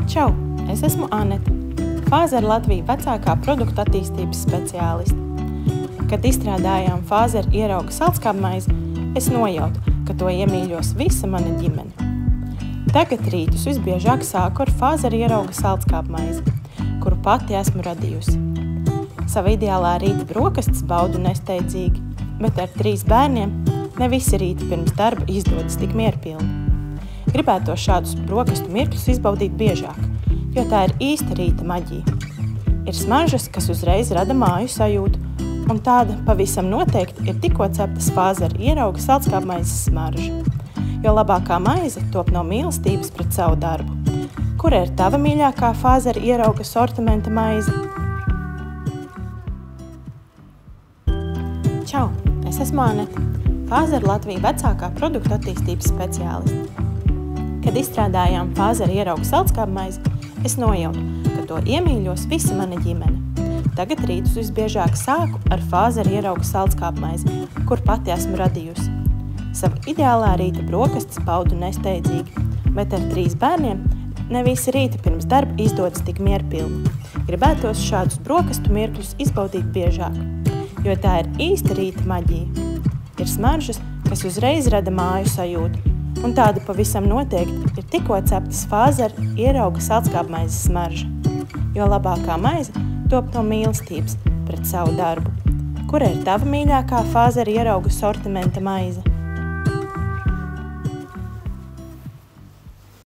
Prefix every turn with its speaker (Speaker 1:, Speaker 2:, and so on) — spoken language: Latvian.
Speaker 1: Čau! Es esmu Anete, Fāzera Latvija vecākā produktu attīstības speciāliste. Kad izstrādājām Fāzera ierauga saldskābmaizi, es nojautu, ka to iemīļos visa mana ģimene. Tagad rītus visbiežāk sāku ar Fāzera ierauga saldskābmaizi, kuru pati esmu radījusi. Sava ideālā rīta brokastis baudu nesteidzīgi, bet ar 3 bērniem ne visi rīti pirms darba izdodas tik mierpilni. Gribētos šādus brokastu mirkļus izbaudīt biežāk, jo tā ir īsta rīta maģija. Ir smaržas, kas uzreiz rada māju sajūtu, un tāda pavisam noteikti ir tikko ceptas Fāzera ierauga saldskābmaizes smarža. Jo labākā maize top no mīlestības pret savu darbu. Kura ir tava mīļākā Fāzera ierauga sortimenta maize? Čau! Es esmu Anete, Fāzera Latvija vecākā produktu attīstības speciāliste. Kad izstrādājām Fāzera ierauga saldskābmaizi, es nojautu, ka to iemīļos visa mana ģimene. Tagad rītus visbiežāk sāku ar Fāzera ierauga saldskābmaizi, kur pati esmu radījusi. Savu ideālā rīta brokastis baudu nesteidzīgi, bet ar 3 bērniem ne visi rīti pirms darba izdodas tik mierpilni. Gribētos šādus brokastu mirkļus izbaudīt biežāk, jo tā ir īsta rīta maģija. Ir smaržas, kas uzreiz rada māju sajūtu, un tāda pavisam noteikti ir tikko ceptas Fāzera ierauga saldskābmaizes smarža, jo labākā maize top no mīlestības pret savu darbu. Kura ir tava mīļākā Fāzera ierauga sortimenta maize?